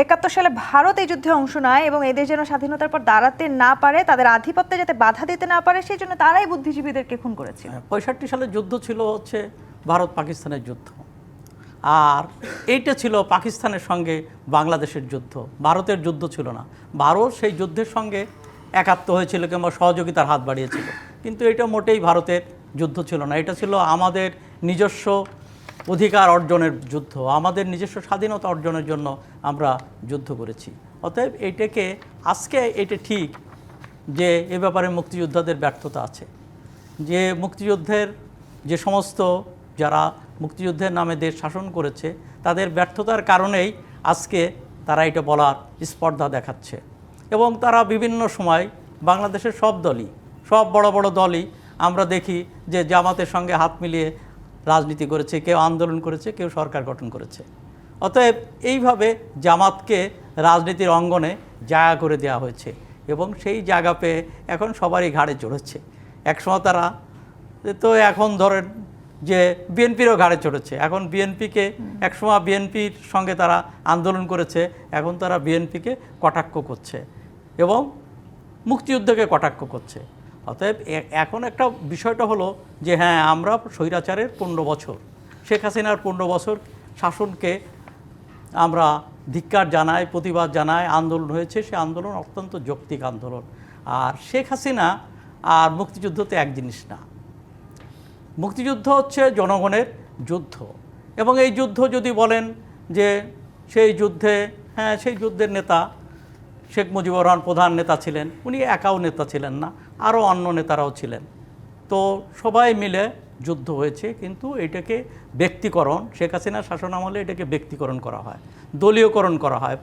71 সালে ভারত এই যুদ্ধে অংশ নেয় এবং এদের যেন স্বাধীনতার পর দাঁড়াতে না পারে, তাদের আধিপত্যে যাতে বাধা দিতে না পারে, সেই জন্য তারাই বুদ্ধিজীবীদেরকে খুন করেছিল। 65 সালের যুদ্ধ ছিল হচ্ছে ভারত পাকিস্তানের যুদ্ধ, আর এইটা ছিল পাকিস্তানের সঙ্গে বাংলাদেশের যুদ্ধ, ভারতের যুদ্ধ ছিল না। ভারত সেই যুদ্ধের সঙ্গে একাত্ম হয়েছিল কিংবা সহযোগিতার হাত বাড়িয়েছিল, কিন্তু এটা মোটেই ভারতের যুদ্ধ ছিল না। এটা ছিল আমাদের নিজস্ব অধিকার অর্জনের যুদ্ধ, আমাদের নিজস্ব স্বাধীনতা অর্জনের জন্য আমরা যুদ্ধ করেছি। অতএব এইটাকে আজকে এটা ঠিক যে এ ব্যাপারে মুক্তিযোদ্ধাদের ব্যর্থতা আছে, যে মুক্তিযুদ্ধের যে সমস্ত যারা মুক্তিযুদ্ধের নামে দেশ শাসন করেছে তাদের ব্যর্থতার কারণেই আজকে তারা এটা বলার স্পর্ধা দেখাচ্ছে, এবং তারা বিভিন্ন সময় বাংলাদেশের সব দলই, সব বড় বড় দলই আমরা দেখি যে জামাতের সঙ্গে হাত মিলিয়ে রাজনীতি করেছে, কেউ আন্দোলন করেছে, কেউ সরকার গঠন করেছে। অতএব এইভাবে জামাতকে রাজনীতির অঙ্গনে জায়গা করে দেওয়া হয়েছে, এবং সেই জায়গা পেয়ে এখন সবারই ঘাড়ে চড়েছে। একসময় তারা তো এখন ধরেন যে বিএনপিরও ঘাড়ে চড়েছে, এখন বিএনপিকে একসময় বিএনপির সঙ্গে তারা আন্দোলন করেছে, এখন তারা বিএনপিকে কটাক্ষ করছে এবং মুক্তিযুদ্ধকে কটাক্ষ করছে। অতএব এখন একটা বিষয়টা হলো যে হ্যাঁ, আমরা স্বৈরাচারের 15 বছর, শেখ হাসিনার 15 বছর শাসনকে আমরা ধিক্কার জানাই, প্রতিবাদ জানাই, আন্দোলন হয়েছে, সে আন্দোলন অত্যন্ত যৌক্তিক আন্দোলন। আর শেখ হাসিনা আর মুক্তিযুদ্ধ তো এক জিনিস না। মুক্তিযুদ্ধ হচ্ছে জনগণের যুদ্ধ, এবং এই যুদ্ধ যদি বলেন যে সেই যুদ্ধে, হ্যাঁ সেই যুদ্ধের নেতা শেখ মুজিবুর রহমান প্রধান নেতা ছিলেন, উনি একাও নেতা ছিলেন না, আরও অন্য নেতারাও ছিলেন। তো সবাই মিলে যুদ্ধ হয়েছে, কিন্তু এটাকে ব্যক্তিকরণ, শেখ হাসিনার শাসন আমলে এটাকে ব্যক্তিকরণ করা হয়, দলীয়করণ করা হয়,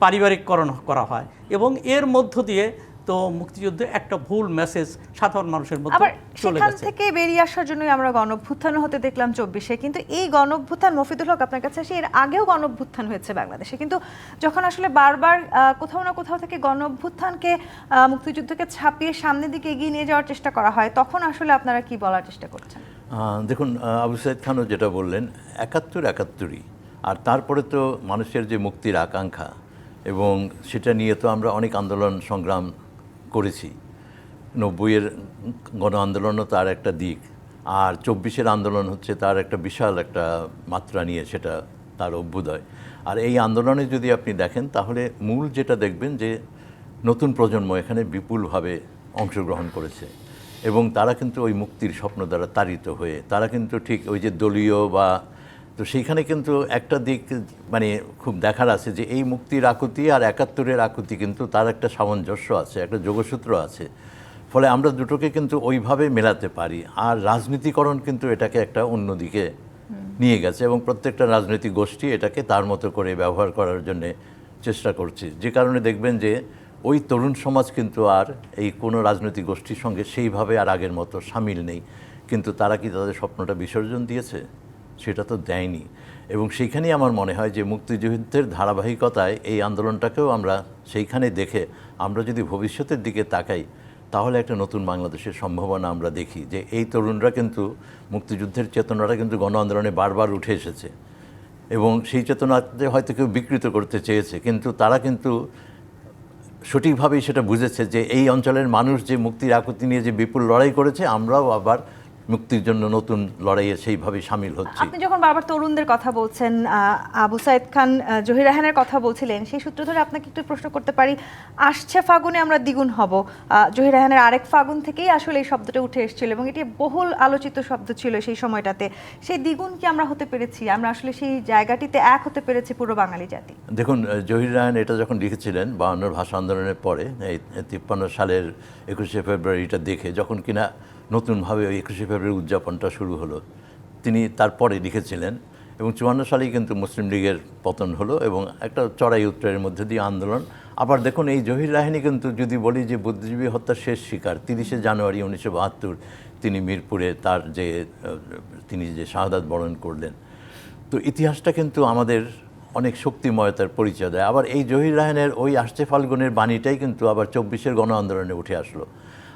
পারিবারিককরণ করা হয়, এবং এর মধ্য দিয়ে তো মুক্তিযুদ্ধে একটা ভুল মেসেজ সাধারণ মানুষের মধ্যে আবার চলে সেখান গেছে। থেকে বেরিয়ে আসার জন্যই আমরা গণঅভ্যুত্থান হতে দেখলাম 24-এ, কিন্তু এই গণঅভ্যুত্থান, মফিদুল হক আপনার কাছে আসি, এর আগেও গণঅভ্যুত্থান হয়েছে বাংলাদেশে, কিন্তু যখন আসলে বারবার কোথাও না কোথাও থেকে গণঅভ্যুত্থানকে, মুক্তিযুদ্ধকে ছাপিয়ে সামনের দিকে এগিয়ে নিয়ে যাওয়ার চেষ্টা করা হয়, তখন আসলে আপনারা কি বলার চেষ্টা করছেন? দেখুন, আবু সাইদ খানও যেটা বললেন, ৭১-৭১ই, আর তারপরে তো মানুষের যে মুক্তির আকাঙ্ক্ষা, এবং সেটা নিয়ে তো আমরা অনেক আন্দোলন সংগ্রাম করেছি। ৯০-এর গণ আন্দোলনও তার একটা দিক, আর ২৪-এর আন্দোলন হচ্ছে তার একটা বিশাল একটা মাত্রা নিয়ে, সেটা তার অভ্যুদয়। আর এই আন্দোলনে যদি আপনি দেখেন, তাহলে মূল যেটা দেখবেন যে নতুন প্রজন্ম এখানে বিপুলভাবে অংশগ্রহণ করেছে, এবং তারা কিন্তু ওই মুক্তির স্বপ্ন দ্বারা তাড়িত হয়ে, তারা কিন্তু ঠিক ওই যে দলীয় বা, তো সেইখানে কিন্তু একটা দিক মানে খুব দেখার আছে যে এই মুক্তির আকুতি আর ৭১-এর আকুতি কিন্তু তার একটা সামঞ্জস্য আছে, একটা যোগসূত্র আছে। ফলে আমরা দুটোকে কিন্তু ওইভাবে মেলাতে পারি। আর রাজনীতিকরণ কিন্তু এটাকে একটা অন্যদিকে নিয়ে গেছে, এবং প্রত্যেকটা রাজনৈতিক গোষ্ঠী এটাকে তার মতো করে ব্যবহার করার জন্য চেষ্টা করছে, যে কারণে দেখবেন যে ওই তরুণ সমাজ কিন্তু আর এই কোনো রাজনৈতিক গোষ্ঠীর সঙ্গে সেইভাবে আর আগের মতো সামিল নেই। কিন্তু তারা কি তাদের স্বপ্নটা বিসর্জন দিয়েছে? সেটা তো দেয়নি। এবং সেইখানেই আমার মনে হয় যে মুক্তিযুদ্ধের ধারাবাহিকতায় এই আন্দোলনটাকেও আমরা সেইখানে দেখে আমরা যদি ভবিষ্যতের দিকে তাকাই, তাহলে একটা নতুন বাংলাদেশের সম্ভাবনা আমরা দেখি। যে এই তরুণরা কিন্তু মুক্তিযুদ্ধের চেতনাটা কিন্তু গণ আন্দোলনে বারবার উঠে এসেছে, এবং সেই চেতনাতে হয়তো কেউ বিকৃত করতে চেয়েছে, কিন্তু তারা কিন্তু সঠিকভাবেই সেটা বুঝেছে যে এই অঞ্চলের মানুষ যে মুক্তির আকুতি নিয়ে যে বিপুল লড়াই করেছে, আমরাও আবার মুক্তির জন্য নতুন লড়াইয়ে সেইভাবেই সামিল হচ্ছি। আপনি যখন বারবার তরুণদের কথা বলছেন, আবু সাইদ খান জহির রায়হানের কথা বলছিলেন, সেই সূত্র ধরে আপনাকে একটু প্রশ্ন করতে পারি, আসছে ফাগুনে আমরা দ্বিগুণ হব, জহির রায়হানের আরেক ফাগুন থেকেই আসলে এই শব্দটা উঠে এসেছিল, এবং এটি বহুল আলোচিত শব্দ ছিল সেই সময়টাতে। সেই দ্বিগুণ কি আমরা হতে পেরেছি? আমরা আসলে সেই জায়গাটিতে এক হতে পেরেছি পুরো বাঙালি জাতি? দেখুন, জহির রায়হান এটা যখন লিখেছিলেন ৫২ ভাষা আন্দোলনের পরে, এই ৫৩ সালের ২১শে ফেব্রুয়ারিটা দেখে, যখন কিনা নতুনভাবে ওই ২১শে ফেব্রুয়ারি উদযাপনটা শুরু হলো, তিনি তারপরে লিখেছিলেন। এবং ৫৪ সালেই কিন্তু মুসলিম লীগের পতন হলো, এবং একটা চড়াই উত্তরের মধ্যে দিয়ে আন্দোলন। আবার দেখুন, এই জহির রায়হানই কিন্তু, যদি বলি যে বুদ্ধিজীবী হত্যার শেষ শিকার, ৩০শে জানুয়ারি ১৯৭২ তিনি মিরপুরে তার যে তিনি যে শাহাদাত বরণ করলেন। তো ইতিহাসটা কিন্তু আমাদের অনেক শক্তিময়তার পরিচয় দেয়। আবার এই জহির রায়হানের ওই আসছে ফাল্গুনের বাণীটাই কিন্তু আবার ২৪-এর গণ আন্দোলনে উঠে আসলো।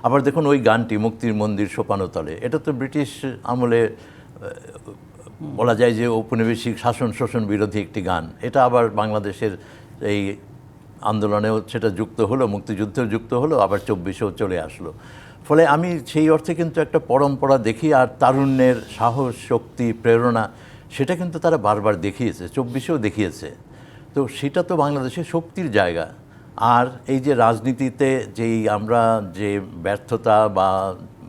আবার দেখুন ওই গানটি, মুক্তির মন্দির সোপানতলে, এটা তো ব্রিটিশ আমলে বলা যায় যে ঔপনিবেশিক শাসন শোষণ বিরোধী একটি গান। এটা আবার বাংলাদেশের এই আন্দোলনেও সেটা যুক্ত হলো, মুক্তিযুদ্ধেও যুক্ত হলো, আবার ২৪-এও চলে আসলো। ফলে আমি সেই অর্থে কিন্তু একটা পরম্পরা দেখি, আর তারুণ্যের সাহস, শক্তি, প্রেরণা, সেটা কিন্তু তারা বারবার দেখিয়েছে, ২৪-এও দেখিয়েছে। তো সেটা তো বাংলাদেশের শক্তির জায়গা। আর এই যে রাজনীতিতে যেই আমরা যে ব্যর্থতা বা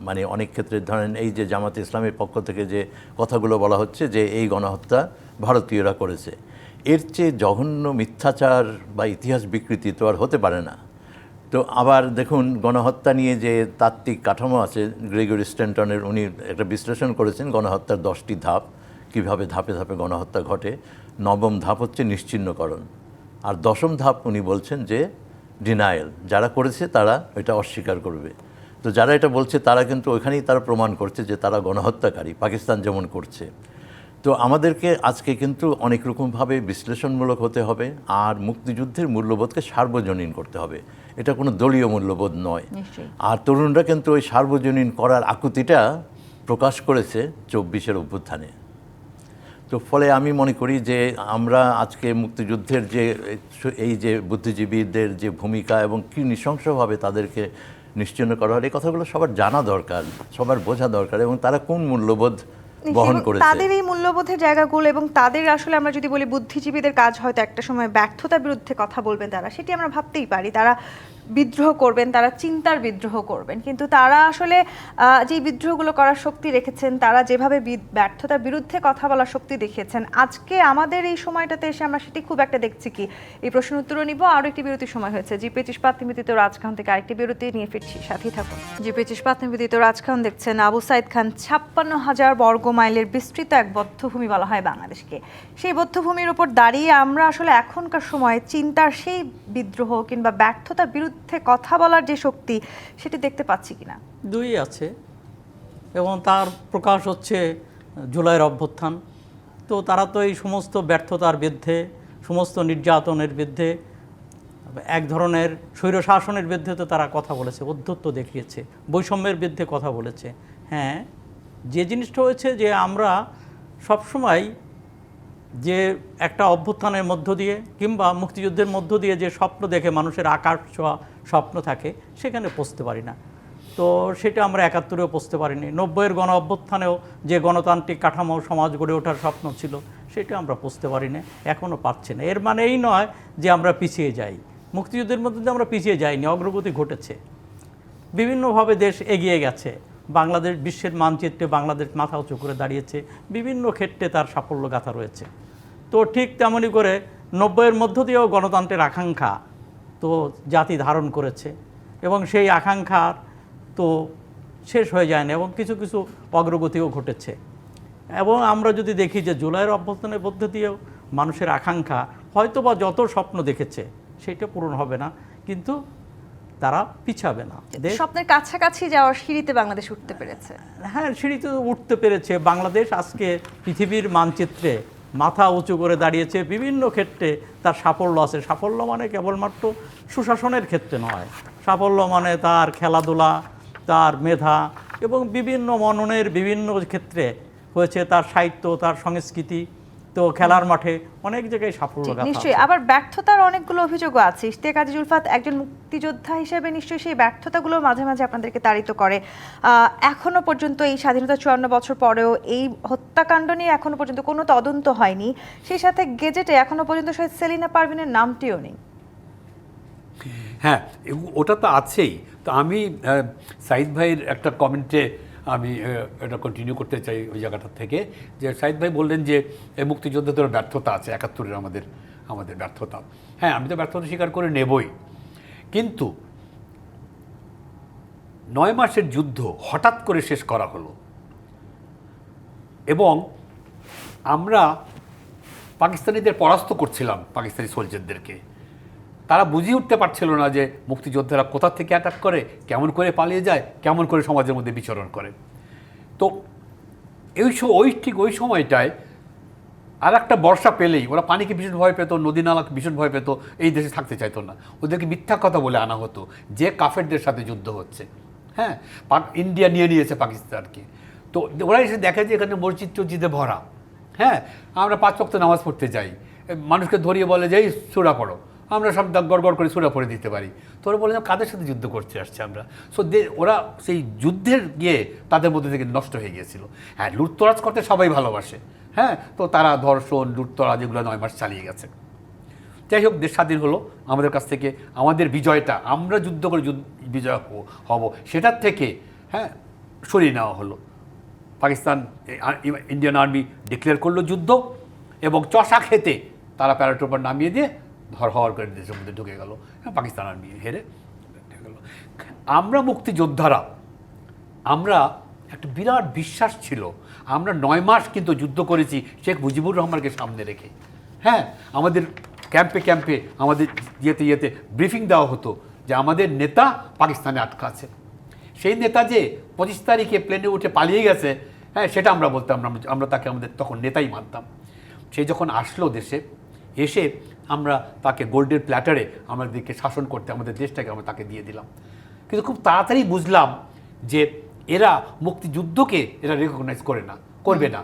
মানে অনেক ক্ষেত্রে ধরেন এই যে জামাতে ইসলামের পক্ষ থেকে যে কথাগুলো বলা হচ্ছে যে এই গণহত্যা ভারতীয়রা করেছে, এর চেয়ে জঘন্য মিথ্যাচার বা ইতিহাস বিকৃতি তো আর হতে পারে না। তো আবার দেখুন, গণহত্যা নিয়ে যে তাত্ত্বিক কাঠামো আছে, গ্রেগরি স্ট্যান্টনের, উনি একটা বিশ্লেষণ করেছেন গণহত্যার 10টি ধাপ, কিভাবে ধাপে ধাপে গণহত্যা ঘটে। ৯ম ধাপ হচ্ছে নিশ্চিহ্নকরণ, আর 10ম ধাপ উনি বলছেন যে ডিনায়াল, যারা করেছে তারা এটা অস্বীকার করবে। তো যারা এটা বলছে তারা কিন্তু ওইখানেই তারা প্রমাণ করছে যে তারা গণহত্যাকারী, পাকিস্তান যেমন করছে। তো আমাদেরকে আজকে কিন্তু অনেক রকমভাবে বিশ্লেষণমূলক হতে হবে, আর মুক্তিযুদ্ধের মূল্যবোধকে সার্বজনীন করতে হবে। এটা কোনো দলীয় মূল্যবোধ নয়। আর তরুণরা কিন্তু ওই সার্বজনীন করার আকুতিটা প্রকাশ করেছে ২৪-এর অভ্যুত্থানে। তো ফলে আমি মনে করি যে আমরা আজকে মুক্তিযুদ্ধের যে এই যে বুদ্ধিজীবীদের যে ভূমিকা এবং কি নৃশংসভাবে তাদেরকে নিশ্চিহ্ন করা হয়, এই কথাগুলো সবার জানা দরকার, সবার বোঝা দরকার, এবং তারা কোন মূল্যবোধ বহন করেছে। তাদের এই মূল্যবোধের জায়গাগুলো, এবং তাদের আসলে আমরা যদি বলি বুদ্ধিজীবীদের কাজ হয়তো একটা সময় ব্যর্থতার বিরুদ্ধে কথা বলবেন তারা, সেটি আমরা ভাবতেই পারি। তারা বিদ্রোহ করবেন, তারা চিন্তার বিদ্রোহ করবেন, কিন্তু তারা আসলে যে বিদ্রোহগুলো করার শক্তি রেখেছেন, তারা যেভাবে ব্যর্থতার বিরুদ্ধে কথা বলার শক্তি দেখিয়েছেন, আজকে আমাদের এই সময়টাতে এসে আমরা সেটি খুব একটা দেখছি কি? এই প্রশ্নের উত্তরও নিব। আরও একটি বিরতির সময় হয়েছে। জি25 ইস্পাত নিবেদিত রাজখান থেকে আরেকটি বিরতি নিয়ে ফিরছি, সাথেই থাকুন। জি25 ইস্পাত নিবেদিত রাজখান দেখছেন। আবু সাইদ খান, 56,000 বর্গ মাইলের বিস্তৃত এক বধ্যভূমি বলা হয় বাংলাদেশকে। সেই বধ্যভূমির উপর দাঁড়িয়ে আমরা আসলে এখনকার সময়ে চিন্তার সেই বিদ্রোহ কিংবা ব্যর্থতার বিরুদ্ধে কথা বলার যে শক্তি, সেটি দেখতে পাচ্ছি কিনা? দুই আছে, এবং তার প্রকাশ হচ্ছে জুলাইয়ের অভ্যুত্থান। তো তারা তো এই সমস্ত ব্যর্থতার বিরুদ্ধে, সমস্ত নির্যাতনের বিরুদ্ধে, এক ধরনের স্বৈরশাসনের বিরুদ্ধে তো তারা কথা বলেছে, অধ্যত্ব দেখিয়েছে, বৈষম্যের বিরুদ্ধে কথা বলেছে। হ্যাঁ, যে জিনিসটা হয়েছে যে আমরা সবসময় যে একটা অভ্যুত্থানের মধ্য দিয়ে কিংবা মুক্তিযুদ্ধের মধ্য দিয়ে যে স্বপ্ন দেখে মানুষের আকাশ ছোঁয়া স্বপ্ন থাকে, সেখানে পৌঁছতে পারি না। তো সেটা আমরা 71-এও পৌঁছতে পারিনি। 90-এর গণ অভ্যুত্থানেও যে গণতান্ত্রিক কাঠামো সমাজ গড়ে ওঠার স্বপ্ন ছিল, সেটা আমরা পৌঁছতে পারি না, এখনও পারছি না। এর মানে এই নয় যে আমরা পিছিয়ে যাই। মুক্তিযুদ্ধের মধ্যে দিয়ে আমরা পিছিয়ে যাইনি, অগ্রগতি ঘটেছে, বিভিন্নভাবে দেশ এগিয়ে গেছে। বাংলাদেশ বিশ্বের মানচিত্রে বাংলাদেশ মাথা উঁচু করে দাঁড়িয়েছে, বিভিন্ন ক্ষেত্রে তার সাফল্য গাথা রয়েছে। তো ঠিক তেমনই করে 90-এর মধ্য দিয়েও গণতন্ত্রের আকাঙ্ক্ষা তো জাতি ধারণ করেছে, এবং সেই আকাঙ্ক্ষার তো শেষ হয়ে যায় না, এবং কিছু কিছু অগ্রগতিও ঘটেছে। এবং আমরা যদি দেখি যে জুলাইয়ের অভ্যুত্থানের মধ্য দিয়েও মানুষের আকাঙ্ক্ষা হয়তো বা যত স্বপ্ন দেখেছে সেটা পূরণ হবে না, কিন্তু তারা পিছাবে না। স্বপ্নের কাছাকাছি যাওয়ার সিঁড়িতে বাংলাদেশ উঠতে পেরেছে। হ্যাঁ, সিঁড়িতে উঠতে পেরেছে। বাংলাদেশ আজকে পৃথিবীর মানচিত্রে মাথা উঁচু করে দাঁড়িয়েছে, বিভিন্ন ক্ষেত্রে তার সাফল্য আছে। সাফল্য মানে কেবলমাত্র সুশাসনের ক্ষেত্রে নয়, সাফল্য মানে তার খেলাধুলা, তার মেধা, এবং বিভিন্ন মননের বিভিন্ন ক্ষেত্রে হয়েছে, তার সাহিত্য, তার সংস্কৃতি। তো খেলার মাঠে অনেক জায়গায় সাফল্য গাথা আছে। নিশ্চয়ই আবার ব্যর্থতার অনেকগুলো অভিযোগও আছে। ইশতিয়াক আজিজ উলফাত, একজন মুক্তিযোদ্ধা হিসেবে নিশ্চয়ই সেই ব্যর্থতাগুলো মাঝে মাঝে আপনাদেরকে তাড়িত করে। এখনো পর্যন্ত এই স্বাধীনতা 54 বছর পরেও এই হত্যাকাণ্ড নিয়ে এখনো পর্যন্ত কোনো তদন্ত হয়নি। সেই সাথে গেজেটে এখনো পর্যন্ত শহীদ সেলিনা পারভীনের নামটিও নেই। হ্যাঁ, ওটা তো আছেই। তো আমি সাইদ ভাইয়ের একটা কমেন্টে আমি এটা কন্টিনিউ করতে চাই ওই জায়গাটার থেকে, যে সাইদ ভাই বললেন যে এই মুক্তিযোদ্ধাদের ব্যর্থতা আছে, 71-এর আমাদের ব্যর্থতা। হ্যাঁ, আমি তো ব্যর্থতা স্বীকার করে নেবই, কিন্তু 9 মাসের যুদ্ধ হঠাৎ করে শেষ করা হলো, এবং আমরা পাকিস্তানিদের পরাস্ত করছিলাম, পাকিস্তানি সোলজারদেরকে। তারা বুঝিয়ে উঠতে পারছিল না যে মুক্তিযোদ্ধারা কোথা থেকে অ্যাটাক করে, কেমন করে পালিয়ে যায়, কেমন করে সমাজের মধ্যে বিচরণ করে। তো ওই সময়টায় আর একটা বর্ষা পেলেই ওরা পানিকে ভীষণ ভয় পেত, নদী নালাকে ভীষণ ভয় পেত, এই দেশে থাকতে চাইতো না। ওদেরকে মিথ্যা কথা বলে আনা হতো যে কাফেরদের সাথে যুদ্ধ হচ্ছে। হ্যাঁ, ইন্ডিয়া নিয়ে নিয়েছে পাকিস্তানকে। তো ওরা এসে দেখে যে এখানে মসজিদ টসজিদে ভরা। হ্যাঁ, আমরা 5 ওয়াক্ত নামাজ পড়তে যাই, মানুষকে ধরিয়ে বলে যে এই সূরা পড়ো, আমরা সব গড়গড় করে সূরা পড়ে দিতে পারি। তো ওরা বলে কাদের সাথে যুদ্ধ করতে আসছে আমরা। সো ওরা সেই যুদ্ধের গিয়ে তাদের মধ্যে থেকে নষ্ট হয়ে গিয়েছিল। হ্যাঁ, লুটতরাজ করতে সবাই ভালোবাসে। হ্যাঁ, তো তারা ধর্ষণ, লুটতরাজ এগুলো 9 মাস চালিয়ে গেছে। যাই হোক, দেশ স্বাধীন হলো, আমাদের কাছ থেকে আমাদের বিজয়টা, আমরা যুদ্ধ করে বিজয় হব সেটার থেকে হ্যাঁ সরিয়ে নেওয়া হলো। পাকিস্তান, ইন্ডিয়ান আর্মি ডিক্লেয়ার করলো যুদ্ধ, এবং চষা খেতে তারা প্যারাট্রুপার নামিয়ে দিয়ে হর করে দেশের মধ্যে ঢুকে গেল। পাকিস্তান আর্মি হেরে গেল। আমরা মুক্তিযোদ্ধারা, আমরা একটা বিরাট বিশ্বাস ছিল, আমরা 9 মাস কিন্তু যুদ্ধ করেছি শেখ মুজিবুর রহমানকে সামনে রেখে। হ্যাঁ, আমাদের ক্যাম্পে আমাদের ইয়েতে ব্রিফিং দেওয়া হতো যে আমাদের নেতা পাকিস্তানে আটকা আছে। সেই নেতা যে 25 তারিখে প্লেনে উঠে পালিয়ে গেছে, হ্যাঁ, সেটা আমরা বলতাম, আমরা তাকে আমাদের তখন নেতাই মানতাম। সে যখন আসলো দেশে, এসে আমরা তাকে গোল্ডের প্ল্যাটারে আমাদেরকে শাসন করতে, আমাদের দেশটাকে আমরা তাকে দিয়ে দিলাম। কিন্তু খুব তাড়াতাড়ি বুঝলাম যে এরা মুক্তিযুদ্ধকে এরা রেকগনাইজ করবে না।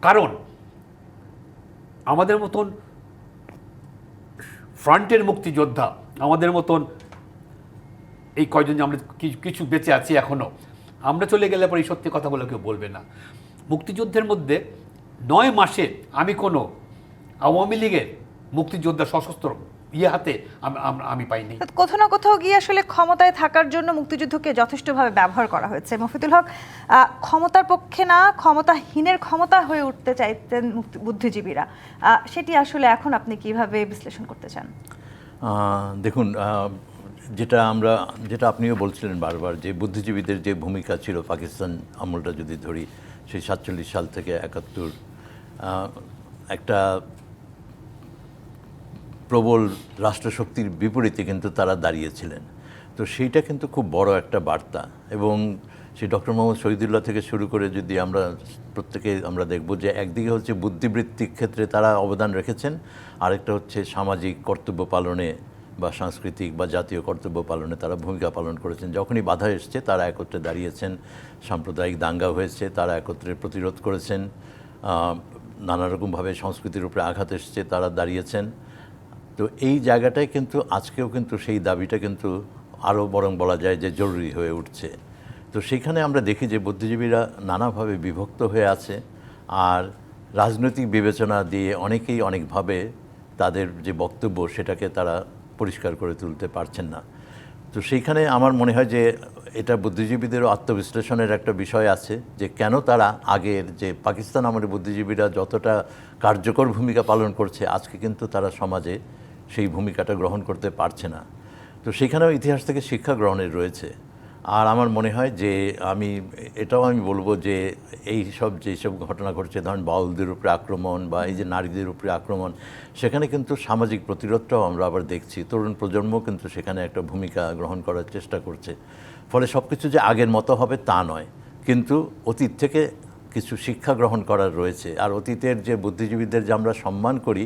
কারণ আমাদের মতন ফ্রন্টের মুক্তিযোদ্ধা, আমাদের মতন এই কয়জন যে আমরা কিছু বেঁচে আছি এখনও, আমরা চলে গেলে পরে এই সত্যি কথা বলে কেউ বলবে না। মুক্তিযুদ্ধের মধ্যে 9 মাসে আমি কোনো আওয়ামী লীগের মুক্তিযোদ্ধা, সশস্ত্র হাতে আমি পাইনি। কোথাও না কোথাও গিয়ে আসলে ক্ষমতায় থাকার জন্য মুক্তিযুদ্ধকে যথেষ্টভাবে ব্যবহার করা হয়েছে। মফিদুল হক, ক্ষমতার পক্ষে না ক্ষমতাহীনের ক্ষমতা হয়ে উঠতে চাইতেন বুদ্ধিজীবীরা, সেটি আসলে এখন আপনি কিভাবে বিশ্লেষণ করতে চান? দেখুন, যেটা আপনিও বলছিলেন বারবার, যে বুদ্ধিজীবীদের যে ভূমিকা ছিল পাকিস্তান আমলটা যদি ধরি, সেই 47 সাল থেকে 71, একটা প্রবল রাষ্ট্রশক্তির বিপরীতে কিন্তু তারা দাঁড়িয়েছিলেন। তো সেইটা কিন্তু খুব বড় একটা বার্তা। এবং সেই ডক্টর মোহাম্মদ শহীদুল্লাহ থেকে শুরু করে যদি আমরা প্রত্যেকে আমরা দেখব যে একদিকে হচ্ছে বুদ্ধিবৃত্তিক ক্ষেত্রে তারা অবদান রেখেছেন, আরেকটা হচ্ছে সামাজিক কর্তব্য পালনে বা সাংস্কৃতিক বা জাতীয় কর্তব্য পালনে তারা ভূমিকা পালন করেছেন। যখনই বাধা এসছে তারা একত্রে দাঁড়িয়েছেন, সাম্প্রদায়িক দাঙ্গা হয়েছে তারা একত্রে প্রতিরোধ করেছেন, নানা রকমভাবে সংস্কৃতির উপরে আঘাত এসছে তারা দাঁড়িয়েছেন। তো এই জায়গাটায় কিন্তু আজকেও কিন্তু সেই দাবিটা কিন্তু আরও বরং বলা যায় যে জরুরি হয়ে উঠছে। তো সেখানে আমরা দেখি যে বুদ্ধিজীবীরা নানাভাবে বিভক্ত হয়ে আছে, আর রাজনৈতিক বিবেচনা দিয়ে অনেকেই অনেকভাবে তাদের যে বক্তব্য সেটাকে তারা পরিষ্কার করে তুলতে পারছেন না। তো সেইখানে আমার মনে হয় যে এটা বুদ্ধিজীবীদেরও আত্মবিশ্লেষণের একটা বিষয় আছে, যে কেন তারা আগের যে পাকিস্তান আমলের বুদ্ধিজীবীরা যতটা কার্যকর ভূমিকা পালন করছে, আজকে কিন্তু তারা সমাজে সেই ভূমিকাটা গ্রহণ করতে পারছে না। তো সেখানেও ইতিহাস থেকে শিক্ষা গ্রহণের রয়েছে। আর আমার মনে হয় যে এটাও আমি বলবো যে এই সব যেসব ঘটনা ঘটছে, ধরেন বাউলদের উপরে আক্রমণ বা এই যে নারীদের উপরে আক্রমণ, সেখানে কিন্তু সামাজিক প্রতিরোধটাও আমরা আবার দেখছি। তরুণ প্রজন্ম কিন্তু সেখানে একটা ভূমিকা গ্রহণ করার চেষ্টা করছে। ফলে সব কিছু যে আগের মতো হবে তা নয়, কিন্তু অতীত থেকে কিছু শিক্ষা গ্রহণ করার রয়েছে। আর অতীতের যে বুদ্ধিজীবীদের যে আমরা সম্মান করি,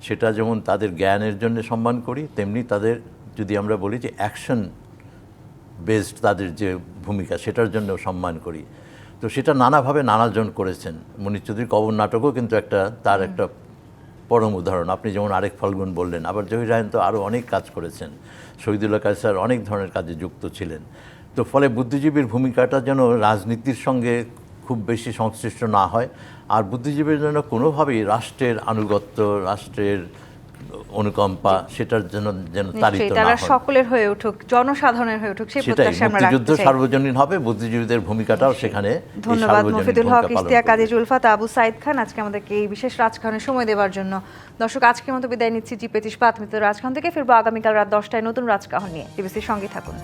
সেটা যেমন তাদের জ্ঞানের জন্য সম্মান করি, তেমনি তাদের যদি আমরা বলি যে অ্যাকশন বেসড তাদের যে ভূমিকা, সেটার জন্য সম্মান করি। তো সেটা নানাভাবে নানাজন করেছেন। মনির চৌধুরীর কবর নাটকও কিন্তু তার একটা পরম উদাহরণ। আপনি যেমন আরেক ফাল্গুন বললেন, আবার জহির রায়হান তো আরও অনেক কাজ করেছেন, শহীদুল্লাহ কায়সার অনেক ধরনের কাজে যুক্ত ছিলেন। তো ফলে বুদ্ধিজীবীর ভূমিকাটা যেন রাজনীতির সঙ্গে খুব বেশি সংশ্লিষ্ট না হয়, আর বুদ্ধিজীবীর জন্য কোনোভাবেই রাষ্ট্রের আনুগত্য, রাষ্ট্রের অনুকম্পা সেটার জন্য যেন তাড়িত না তারা হয়। সকলের হয়ে উঠুক, জনসাধারণের হয়ে উঠুক, সেই প্রত্যাশা আমরা মুক্তিযুদ্ধ রাখতে চাই। সার্বজনীন হবে, বুদ্ধিজীবীদের ভূমিকাটাও সেখানে ধন্যবাদ মফিদুল হক, ইশতিয়াক, কাজী জুলফাত, আবু সাইদ খান, আজকে আমাদেরকে এই বিশেষ রাজখানে সময় দেওয়ার জন্য। দর্শক, আজকের মতো বিদায় নিচ্ছি জি25 রাজখান থেকে। ফিরবো আগামীকাল রাত 10টায় নতুন রাজকাহন নিয়ে। টিভিসির সঙ্গে থাকুন।